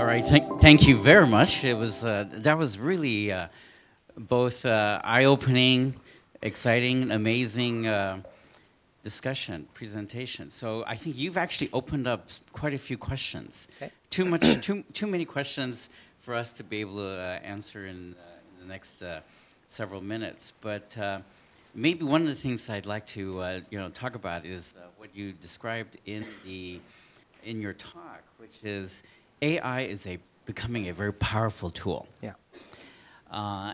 All right, thank you very much. It was that was really both eye-opening, exciting, amazing discussion, presentation. So I think you've actually opened up quite a few questions. Okay. Too many questions for us to be able to answer in the next several minutes. But maybe one of the things I'd like to talk about is what you described in your talk, which is AI is becoming a very powerful tool. Yeah.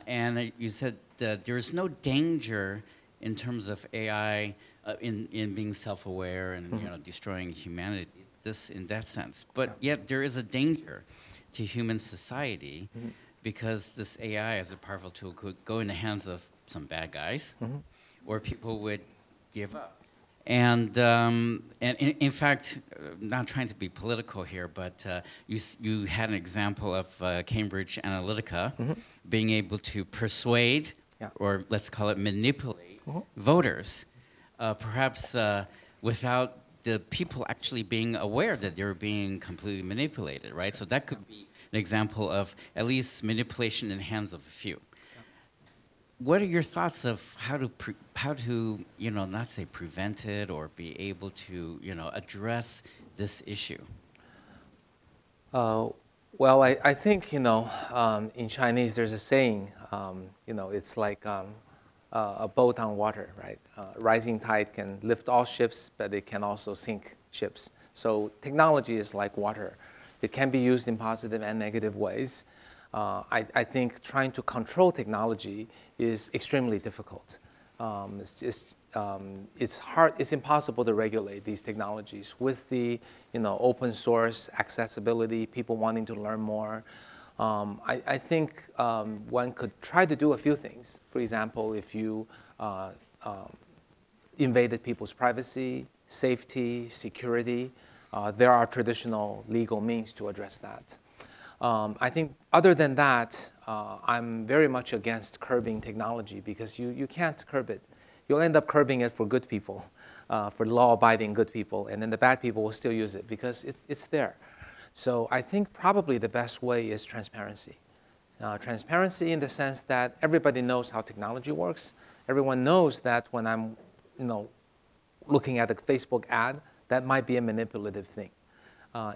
And you said that there is no danger in terms of AI in being self-aware and destroying humanity. In that sense, but yet there is a danger to human society because this AI as a powerful tool could go in the hands of some bad guys, or people would give up. And in fact, not trying to be political here, but you had an example of Cambridge Analytica being able to persuade, or let's call it manipulate, voters, perhaps without the people actually being aware that they're being completely manipulated, right? So that could be an example of at least manipulation in the hands of a few. What are your thoughts of how to not say prevent it or be able to address this issue? Well, I think in Chinese there's a saying, it's like a boat on water, right? Rising tide can lift all ships, but it can also sink ships. So technology is like water. It can be used in positive and negative ways. I think trying to control technology is extremely difficult. It's hard. It's impossible to regulate these technologies with the open source accessibility, people wanting to learn more. I think one could try to do a few things. For example, if you invaded people's privacy, safety, security, there are traditional legal means to address that. I think other than that, I'm very much against curbing technology because you can't curb it. You'll end up curbing it for good people, for law-abiding good people, and then the bad people will still use it because it's there. So I think probably the best way is transparency. Transparency in the sense that everybody knows how technology works. Everyone knows that when I'm looking at a Facebook ad, that might be a manipulative thing.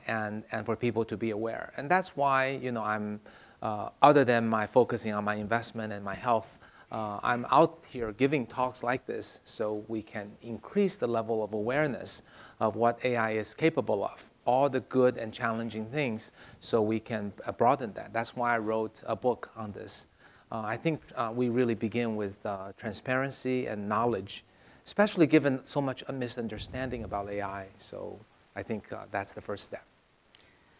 And for people to be aware. And that's why I'm, other than my focusing on my investment and my health, I'm out here giving talks like this so we can increase the level of awareness of what AI is capable of, all the good and challenging things, so we can broaden that. That's why I wrote a book on this. I think we really begin with transparency and knowledge, especially given so much misunderstanding about AI. So I think that's the first step.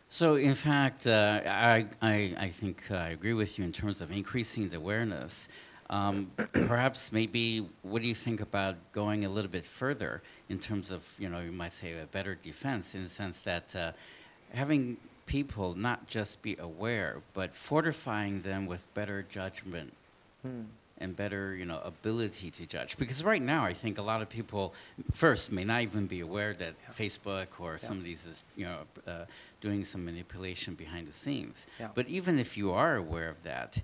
So in fact, I think I agree with you in terms of increasing the awareness. Perhaps maybe, what do you think about going a little bit further in terms of, you might say a better defense, in the sense that having people not just be aware, but fortifying them with better judgment and better, ability to judge. Because right now, I think a lot of people, first, may not even be aware that Facebook or some of these is, doing some manipulation behind the scenes. But even if you are aware of that,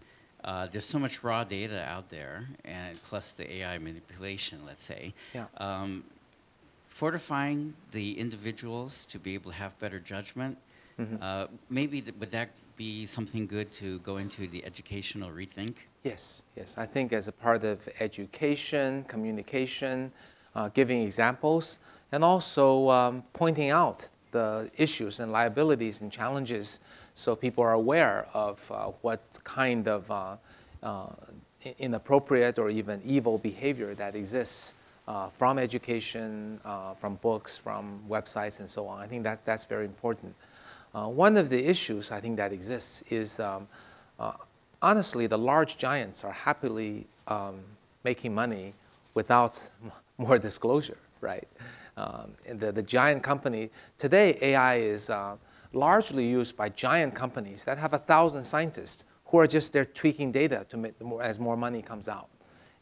there's so much raw data out there, and plus the AI manipulation, let's say. Fortifying the individuals to be able to have better judgment, maybe would that be something good to go into the educational rethink? Yes, yes. I think as a part of education, communication, giving examples, and also pointing out the issues and liabilities and challenges so people are aware of what kind of inappropriate or even evil behavior that exists from education, from books, from websites, and so on. I think that's very important. One of the issues I think that exists is, honestly, the large giants are happily making money without more disclosure, right? The giant company, today AI is largely used by giant companies that have 1,000 scientists who are just there tweaking data to make as more money comes out.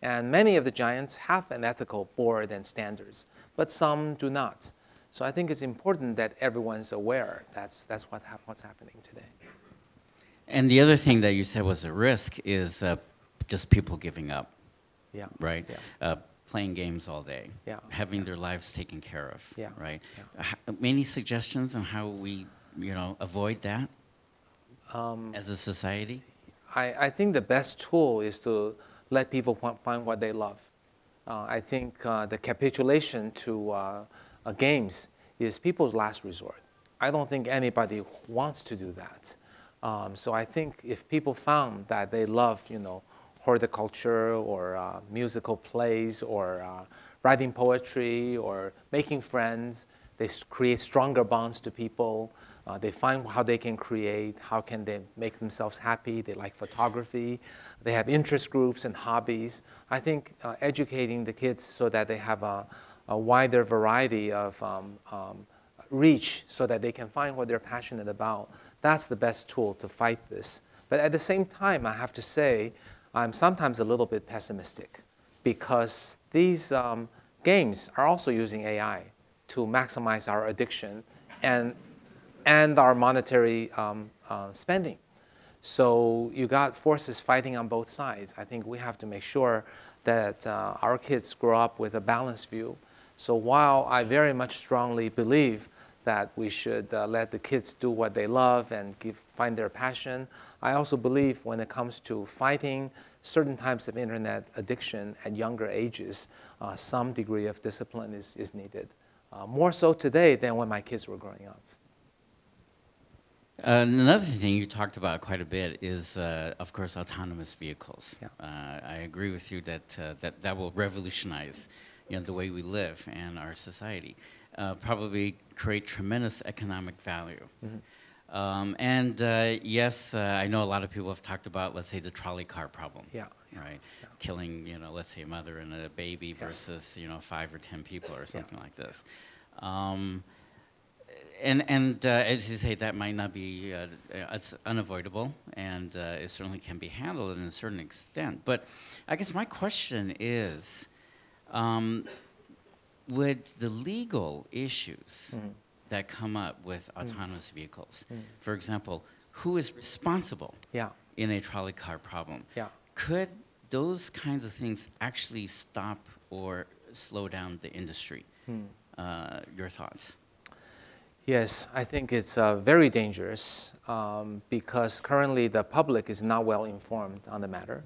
And many of the giants have an ethical board and standards, but some do not. So I think it's important that everyone's aware. That's what's happening today. And the other thing that you said was a risk is just people giving up, Yeah. right? Yeah. Playing games all day, Yeah. having their lives taken care of, Yeah. right? Yeah. Any suggestions on how we, avoid that as a society? I think the best tool is to let people find what they love. I think the capitulation to games is people's last resort. I don't think anybody wants to do that. So I think if people found that they love, horticulture or musical plays or writing poetry or making friends, they create stronger bonds to people. They find how they can create, how can they make themselves happy. They like photography. They have interest groups and hobbies. I think educating the kids so that they have a wider variety of reach so that they can find what they're passionate about, that's the best tool to fight this. But at the same time, I have to say, I'm sometimes a little bit pessimistic because these games are also using AI to maximize our addiction and our monetary spending. So you got forces fighting on both sides. I think we have to make sure that our kids grow up with a balanced view. So while I very much strongly believe that we should let the kids do what they love and find their passion, I also believe when it comes to fighting certain types of internet addiction at younger ages, some degree of discipline is needed. More so today than when my kids were growing up. Another thing you talked about quite a bit is, of course, autonomous vehicles. Yeah. I agree with you that that will revolutionize, the way we live and our society. Probably create tremendous economic value. Mm-hmm. Yes, I know a lot of people have talked about, let's say, the trolley car problem. Yeah. Right. Yeah. Killing, let's say, a mother and a baby versus, 5 or 10 people or something like this. As you say, that might not be, it's unavoidable, and it certainly can be handled in a certain extent. But I guess my question is, would the legal issues that come up with autonomous vehicles, for example, who is responsible in a trolley car problem? Could those kinds of things actually stop or slow down the industry? Your thoughts? Yes, I think it's very dangerous because currently the public is not well informed on the matter.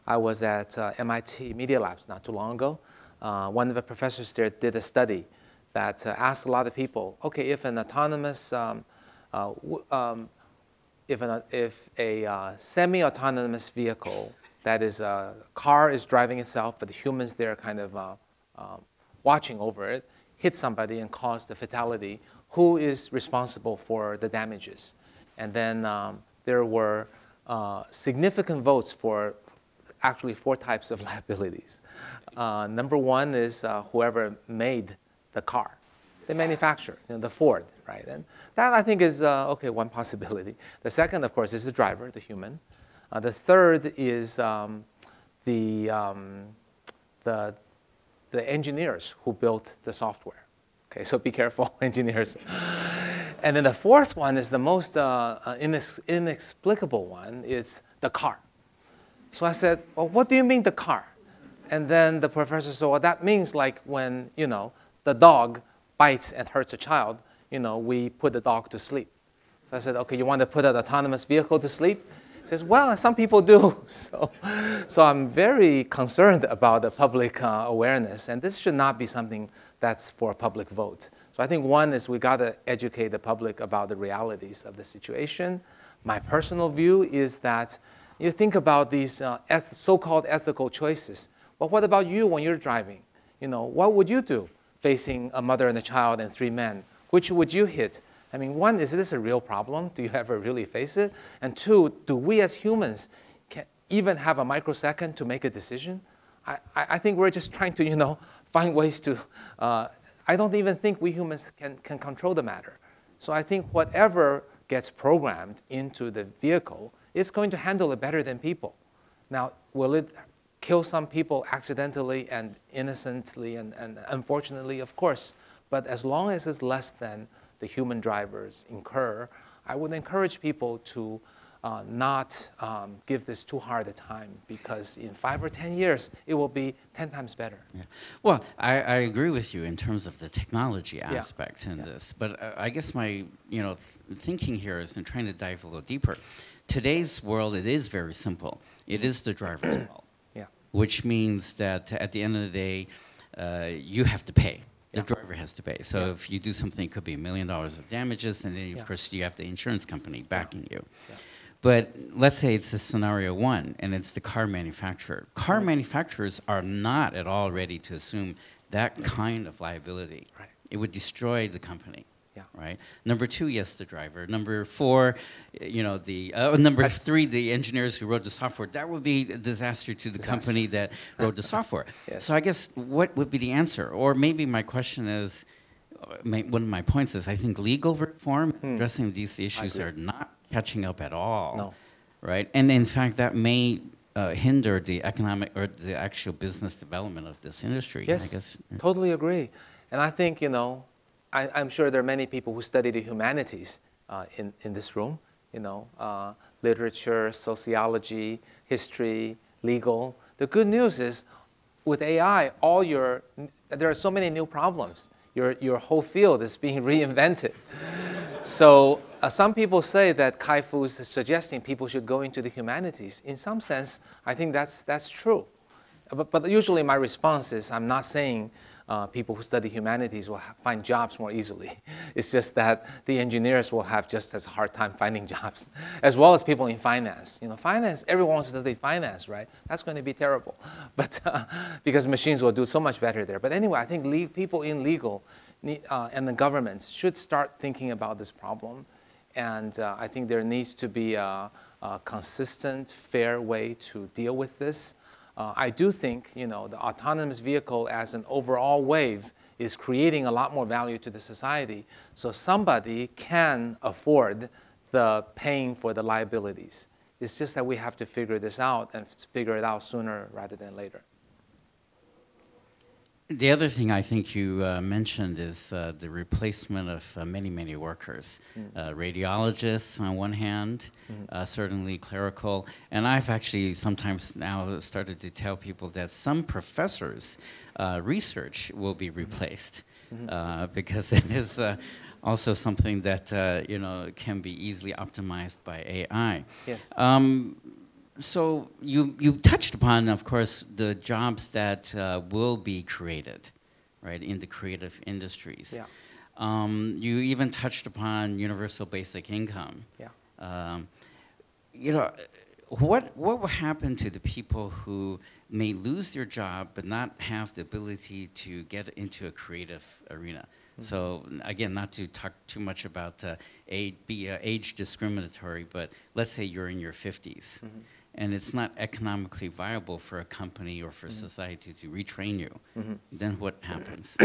I was at MIT Media Labs not too long ago. One of the professors there did a study that asked a lot of people, okay, if an autonomous, if a semi-autonomous vehicle, that is a car is driving itself, but the humans there kind of watching over it, hit somebody and cause the fatality, who is responsible for the damages? And then there were significant votes for actually 4 types of liabilities. Number one is whoever made the car, the manufacturer, the Ford, right? And that I think is okay, one possibility. The second, of course, is the driver, the human. The third is the engineers who built the software. Okay, so be careful, engineers. And then the fourth one is the most inexplicable one, is the car. So I said, well, what do you mean the car? And then the professor said, well, that means like when, the dog bites and hurts a child, we put the dog to sleep. So I said, okay, you want to put an autonomous vehicle to sleep? He says, well, some people do. So I'm very concerned about the public awareness, and this should not be something that's for a public vote. So I think one is we got to educate the public about the realities of the situation. My personal view is that you think about these so-called ethical choices. But what about you when you're driving? What would you do facing a mother and a child and 3 men? Which would you hit? I mean, one, is this a real problem? Do you ever really face it? And 2, do we as humans even have a microsecond to make a decision? I think we're just trying to, find ways to, I don't even think we humans can control the matter. So I think whatever gets programmed into the vehicle is going to handle it better than people. Now, will it kill some people accidentally and innocently and unfortunately? Of course. But as long as it's less than the human drivers incur, I would encourage people to not give this too hard a time, because in 5 or 10 years, it will be 10 times better. Yeah. Well, I agree with you in terms of the technology Yeah. aspect in this, but I guess my thinking here is in trying to dive a little deeper. Today's world, it is very simple. It is the driver's fault, Yeah. which means that at the end of the day, you have to pay. The driver has to pay. So if you do something, it could be $1 million of damages, and then of course you have the insurance company backing you. Yeah. But let's say it's a scenario one, and it's the car manufacturer. Car manufacturers are not at all ready to assume that kind of liability. Right. It would destroy the company. Yeah. Right. Number two, yes, the driver. Number four, number three, the engineers who wrote the software. That would be a disaster to the company that wrote the software. Yes. So I guess what would be the answer? Or maybe my question is, one of my points is, I think legal reform addressing these issues are not catching up at all. No. Right. And in fact, that may hinder the economic or the actual business development of this industry. Yes, I guess. totally agree. And I think, I'm sure there are many people who study the humanities in this room, literature, sociology, history, legal. The good news is, with AI, there are so many new problems. Your whole field is being reinvented. So some people say that Kai-Fu is suggesting people should go into the humanities. In some sense, I think that's true. But usually my response is, I'm not saying people who study humanities will find jobs more easily. It's just that the engineers will have just as hard time finding jobs, as well as people in finance. Finance, everyone wants to study finance, right? That's going to be terrible, but because machines will do so much better there. But anyway, I think people in legal and the governments should start thinking about this problem. And I think there needs to be a consistent, fair way to deal with this. I do think, the autonomous vehicle as an overall wave is creating a lot more value to the society. So somebody can afford the paying for the liabilities. It's just that we have to figure this out and figure it out sooner rather than later. The other thing I think you mentioned is the replacement of many, many workers. Radiologists on one hand, certainly clerical. And I've actually sometimes now started to tell people that some professors' research will be replaced because it is also something that can be easily optimized by AI. Yes. So you touched upon, of course, the jobs that will be created, right, in the creative industries. Yeah. You even touched upon universal basic income. Yeah. What will happen to the people who may lose their job but not have the ability to get into a creative arena? So again, not to talk too much about age discriminatory, but let's say you're in your 50s. And it's not economically viable for a company or for society to retrain you, then what happens?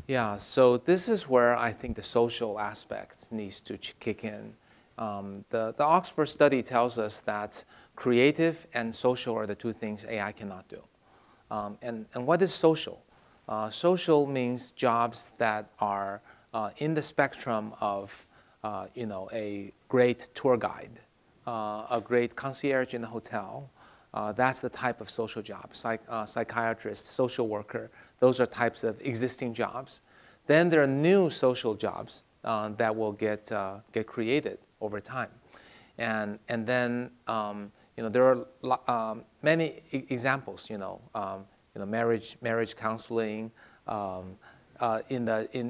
Yeah, so this is where I think the social aspect needs to kick in. The Oxford study tells us that creative and social are the two things AI cannot do. And what is social? Social means jobs that are in the spectrum of a great tour guide, a great concierge in a hotel. That's the type of social job. Psychiatrist, social worker, those are types of existing jobs. Then there are new social jobs that will get created over time. And then there are many examples, marriage counseling,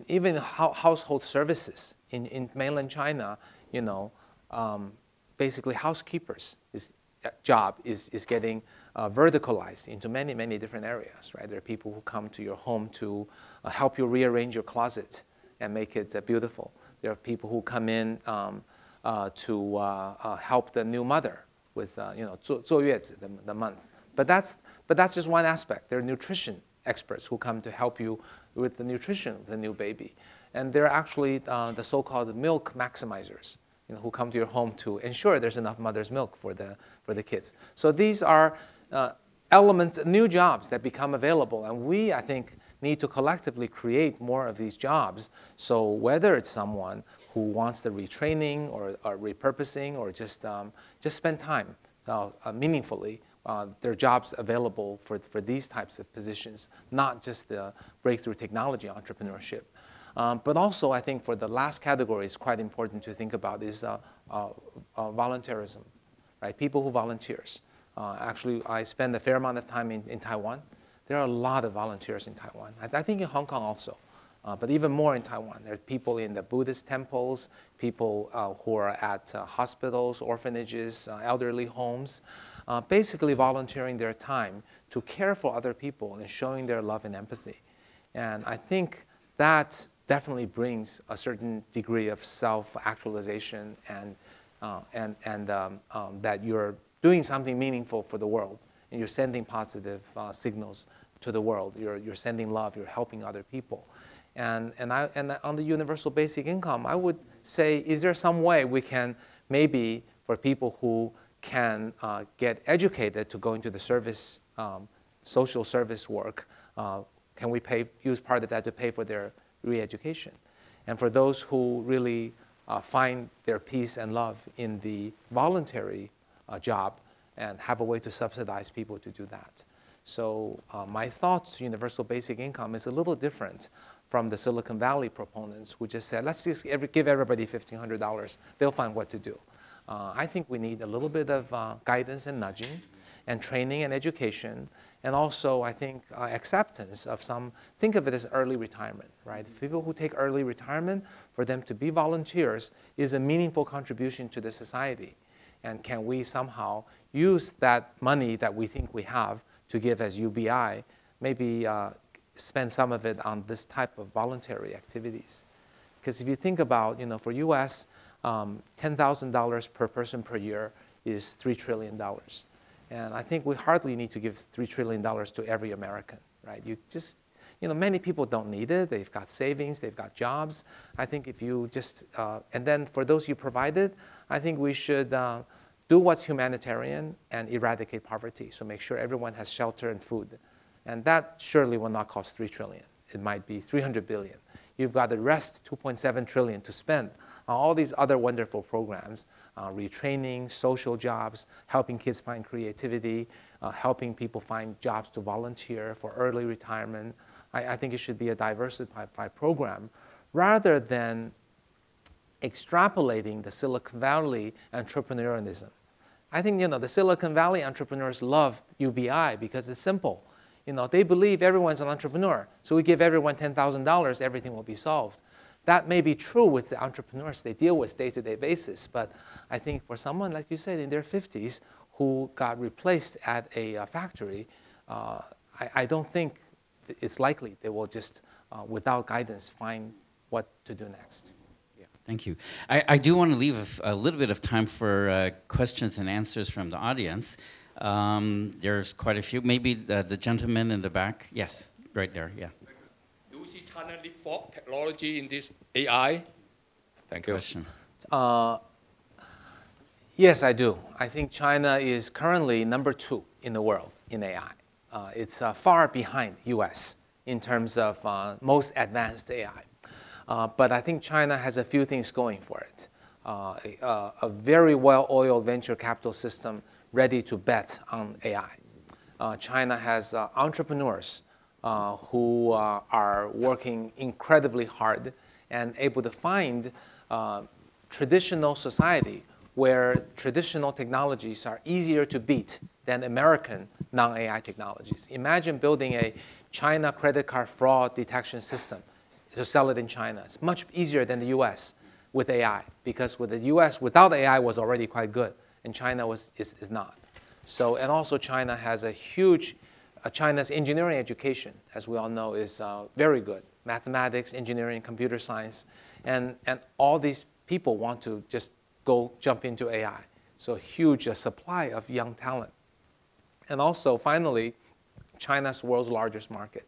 even household services in mainland China, basically housekeepers' job is getting verticalized into many, many different areas, right? There are people who come to your home to help you rearrange your closet and make it beautiful. There are people who come in to help the new mother with, 坐月子, the month. But that's just one aspect. There are nutrition experts who come to help you with the nutrition of the new baby. And there are actually the so-called milk maximizers, who come to your home to ensure there's enough mother's milk for the kids. So these are elements, new jobs that become available. And I think need to collectively create more of these jobs. So whether it's someone who wants the retraining or repurposing or just spend time meaningfully, there are jobs available for these types of positions, not just the breakthrough technology entrepreneurship. But also, I think for the last category, it's quite important to think about is volunteerism, right? People who volunteers. Actually, I spend a fair amount of time in Taiwan. There are a lot of volunteers in Taiwan. I think in Hong Kong also, but even more in Taiwan. There are people in the Buddhist temples, people who are at hospitals, orphanages, elderly homes, basically volunteering their time to care for other people and showing their love and empathy. And I think that definitely brings a certain degree of self-actualization and that you're doing something meaningful for the world and you're sending positive signals to the world. You're sending love. You're helping other people. And on the universal basic income, I would say, is there some way we can maybe for people who can get educated to go into the service, social service work, can we use part of that to pay for their re-education? And for those who really find their peace and love in the voluntary job and have a way to subsidize people to do that. So my thought to universal basic income is a little different from the Silicon Valley proponents who just said, let's just give everybody $1,500. They'll find what to do. I think we need a little bit of guidance and nudging and training and education. And also, I think, acceptance of think of it as early retirement, right? People who take early retirement, for them to be volunteers is a meaningful contribution to the society. And can we somehow use that money that we think we have to give as UBI, maybe spend some of it on this type of voluntary activities? Because if you think about, for US, $10,000 per person per year is $3 trillion. And I think we hardly need to give $3 trillion to every American, right? Many people don't need it. They've got savings, they've got jobs. I think if you just, and then for those you provided, I think we should do what's humanitarian and eradicate poverty. So make sure everyone has shelter and food. And that surely will not cost $3 trillion. It might be $300 billion. You've got the rest, $2.7 trillion, to spend on all these other wonderful programs, retraining, social jobs, helping kids find creativity, helping people find jobs to volunteer for early retirement. I think it should be a diversified program rather than extrapolating the Silicon Valley entrepreneurialism. I think the Silicon Valley entrepreneurs love UBI because it's simple. They believe everyone's an entrepreneur, so we give everyone $10,000, everything will be solved. That may be true with the entrepreneurs they deal with day-to-day basis, but I think for someone, like you said, in their 50s who got replaced at a factory, I don't think it's likely they will just, without guidance, find what to do next. Yeah, thank you. I do want to leave a little bit of time for questions and answers from the audience. There's quite a few. Maybe the gentleman in the back. Yes, right there, yeah. Do you see China leap for technology in this AI? Thank you. Question. Yes, I do. I think China is currently #2 in the world in AI. It's far behind US in terms of most advanced AI. But I think China has a few things going for it. A very well-oiled venture capital system ready to bet on AI. China has entrepreneurs who are working incredibly hard and able to find traditional society where traditional technologies are easier to beat than American non-AI technologies. Imagine building a China credit card fraud detection system to sell it in China. It's much easier than the US with AI, because with the US without AI was already quite good, and China is not. So, and also China has a huge, China's engineering education, as we all know, is very good. Mathematics, engineering, computer science, and all these people want to just jump into AI. So huge supply of young talent. And also, finally, China's world's largest market.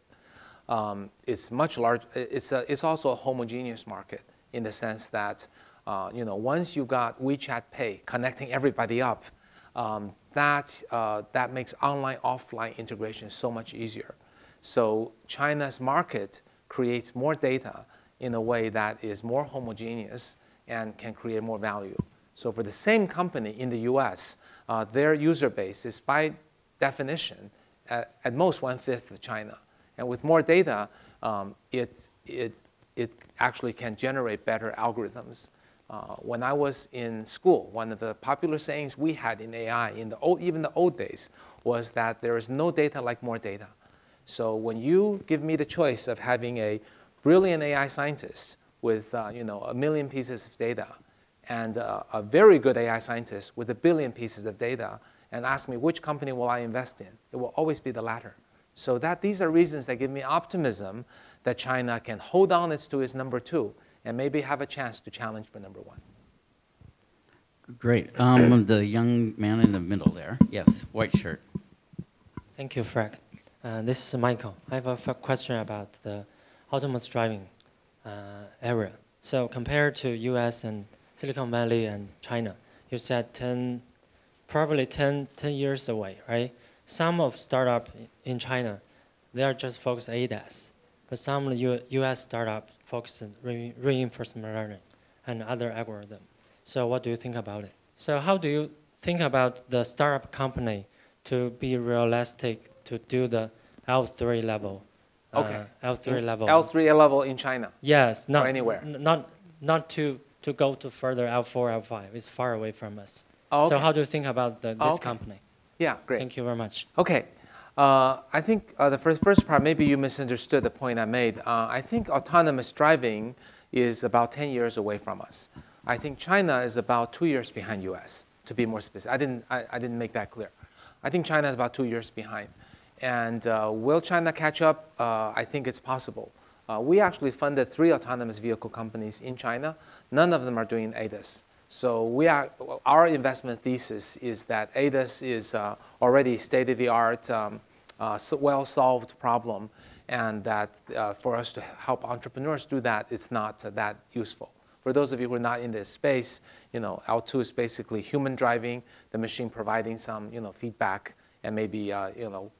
It's much larger. It's also a homogeneous market in the sense that, once you got WeChat Pay connecting everybody up, that makes online-offline integration so much easier. So China's market creates more data in a way that is more homogeneous and can create more value. So for the same company in the US, their user base is by definition at most 1/5 of China. And with more data, it actually can generate better algorithms. When I was in school, one of the popular sayings we had in AI in even the old days was that there is no data like more data. So when you give me the choice of having a brilliant AI scientist with 1 million pieces of data and a very good AI scientist with 1 billion pieces of data and ask me which company will I invest in, it will always be the latter. So these are reasons that give me optimism that China can hold on to its number 2 and maybe have a chance to challenge for number 1. Great. The young man in the middle there. Yes, white shirt. Thank you, Frank. This is Michael. I have a question about the autonomous driving area. So compared to US and Silicon Valley and China, you said probably 10 years away, right? Some of startup in China, they are just focused on ADAS. But some US startup focus on reinforcement learning and other algorithm. So what do you think about it? So how do you think about the startup company to be realistic to do the L3 level? Okay. L3 level. L3 level in China? Yes. Or anywhere? Not to go to further L4, L5. It's far away from us. Oh, okay. So how do you think about this company? Yeah, great. Thank you very much. Okay. I think the first part, maybe you misunderstood the point I made. I think autonomous driving is about 10 years away from us. I think China is about 2 years behind US, to be more specific. I didn't make that clear. I think China is about 2 years behind. And will China catch up? I think it's possible. We actually funded 3 autonomous vehicle companies in China. None of them are doing ADAS. So our investment thesis is that ADAS is already state-of-the-art, well-solved problem, and that for us to help entrepreneurs do that, it's not that useful. For those of you who are not in this space, L2 is basically human driving, the machine providing some feedback and maybe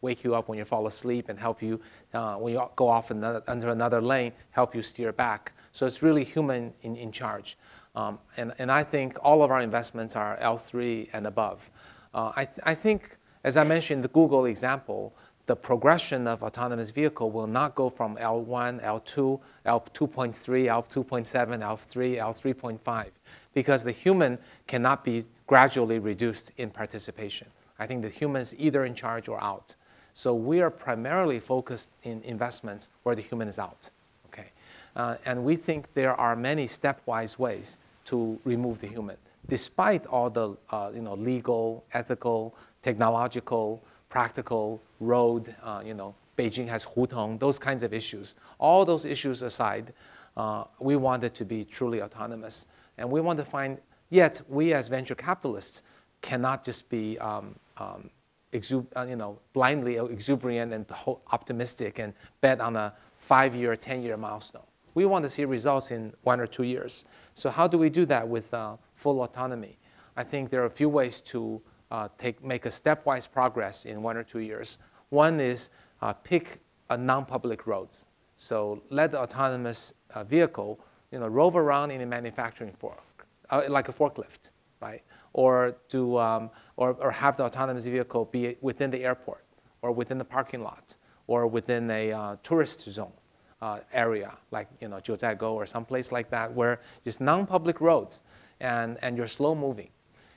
wake you up when you fall asleep and help you when you go off under another lane, help you steer back. So it's really human in charge. And I think all of our investments are L3 and above. I think, as I mentioned, the Google example, the progression of autonomous vehicle will not go from L1, L2, L2.3, L2.7, L3, L3.5, because the human cannot be gradually reduced in participation. I think the human is either in charge or out. So we are primarily focused in investments where the human is out. Okay? And we think there are many stepwise ways to remove the human, despite all the legal, ethical, technological, practical, road, Beijing has hutong, those kinds of issues. All those issues aside, we want it to be truly autonomous. And we want to find, yet we as venture capitalists cannot just be blindly exuberant and optimistic and bet on a 5-year, 10-year milestone. We want to see results in 1 or 2 years. So how do we do that with full autonomy? I think there are a few ways to make a stepwise progress in 1 or 2 years. One is pick a non-public roads. So let the autonomous vehicle rove around in a manufacturing like a forklift, right? Or have the autonomous vehicle be within the airport, or within the parking lot, or within a tourist zone area, like Jiuzhaigou or someplace like that, where it's non-public roads and you're slow moving.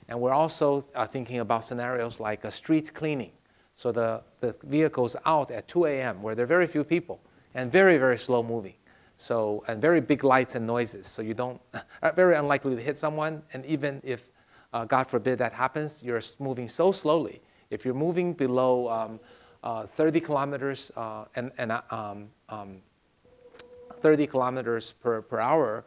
And we're also thinking about scenarios like a street cleaning. So the vehicle's out at 2 a.m. where there are very few people and very, very slow moving. So, and very big lights and noises. So you are very unlikely to hit someone. And even if, God forbid, that happens, you're moving so slowly. If you're moving below 30 kilometers 30 kilometers per hour,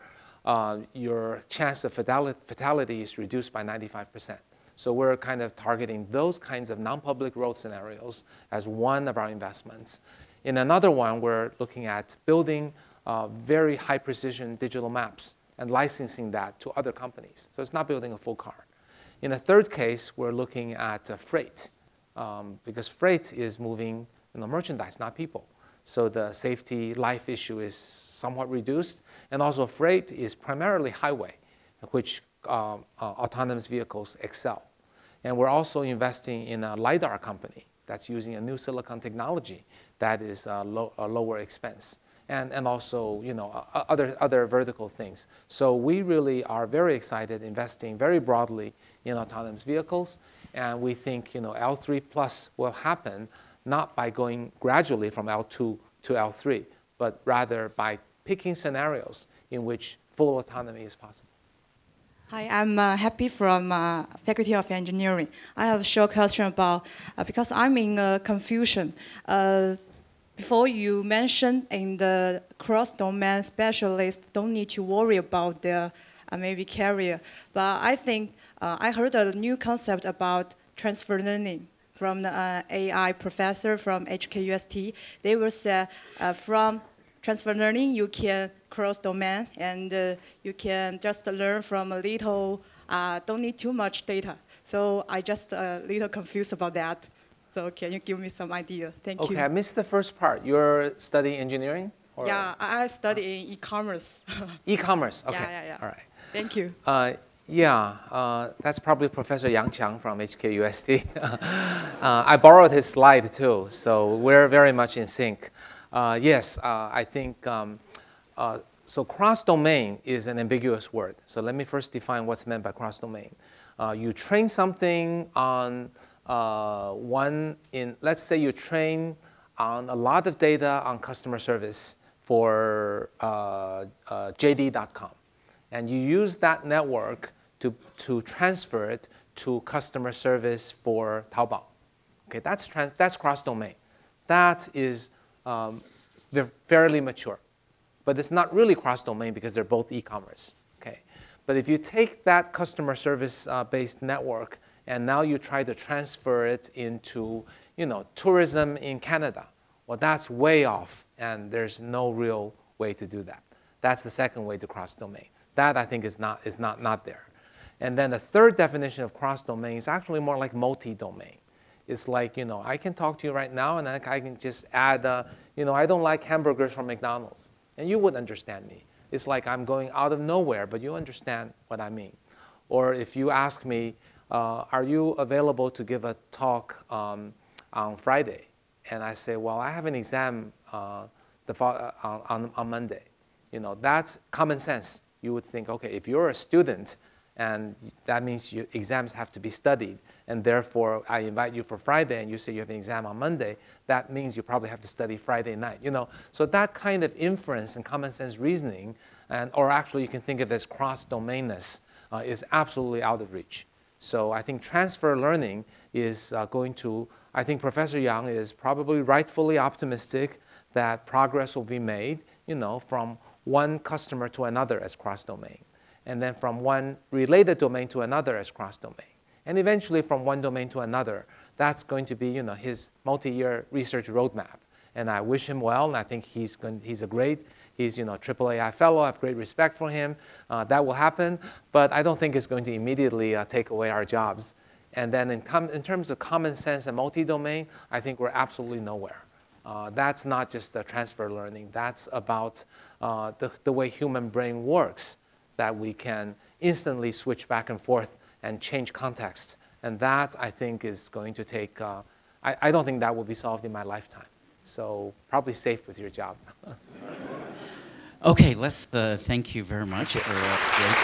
your chance of fatality is reduced by 95%. So we're kind of targeting those kinds of non-public road scenarios as one of our investments. In another one, we're looking at building very high-precision digital maps and licensing that to other companies. So it's not building a full car. In a third case, we're looking at freight, because freight is moving merchandise, not people. So the safety life issue is somewhat reduced. And also freight is primarily highway, which autonomous vehicles excel. And we're also investing in a LiDAR company that's using a new silicon technology that is a lower expense. And also, other vertical things. So we really are very excited, investing very broadly in autonomous vehicles. And we think, L3 plus will happen not by going gradually from L2 to L3, but rather by picking scenarios in which full autonomy is possible. Hi, I'm Happy from Faculty of Engineering. I have a short question about, because I'm in confusion. Before you mentioned in the cross-domain specialists don't need to worry about their maybe career. But I think I heard a new concept about transfer learning from the AI professor from HKUST. They will say from transfer learning, you can cross-domain, and you can just learn from a little, don't need too much data. So I just a little confused about that. So can you give me some idea? Thank you. Okay, I missed the first part. You're studying engineering? Or? Yeah, I study in e-commerce. E-commerce, okay. Yeah. All right. Thank you. That's probably Professor Yang Qiang from HKUST. I borrowed his slide too, so we're very much in sync. Yes, I think, so cross-domain is an ambiguous word. So let me first define what's meant by cross-domain. You train something on let's say you train on a lot of data on customer service for JD.com. And you use that network to transfer it to customer service for Taobao. Okay, that's cross-domain. That is fairly mature. But it's not really cross-domain because they're both e-commerce. Okay? But if you take that customer service-based network and now you try to transfer it into tourism in Canada, well, that's way off, and there's no real way to do that. That's the second way to cross-domain. That, I think, is not there. And then the third definition of cross-domain is actually more like multi-domain. It's like, I can talk to you right now, and I can just add, I don't like hamburgers from McDonald's. And you would understand me. It's like I'm going out of nowhere, but you understand what I mean. Or if you ask me, are you available to give a talk on Friday? And I say, well, I have an exam on Monday. That's common sense. You would think, okay, if you're a student, and that means your exams have to be studied, and therefore I invite you for Friday, and you say you have an exam on Monday, that means you probably have to study Friday night. So that kind of inference and common sense reasoning, or actually you can think of it as cross-domainness, is absolutely out of reach. So I think transfer learning is I think Professor Yang is probably rightfully optimistic that progress will be made, from one customer to another as cross-domain, and then from one related domain to another as cross-domain, and eventually from one domain to another. That's going to be, his multi-year research roadmap. And I wish him well, and I think he's AAAI fellow. I have great respect for him. That will happen, but I don't think it's going to immediately take away our jobs. And then in terms of common sense and multi-domain, I think we're absolutely nowhere. That's not just the transfer learning. That's about the way human brain works, that we can instantly switch back and forth and change context. And that, I think, is going to take, I don't think that will be solved in my lifetime. So probably safe with your job. Okay, let's thank you very much for a great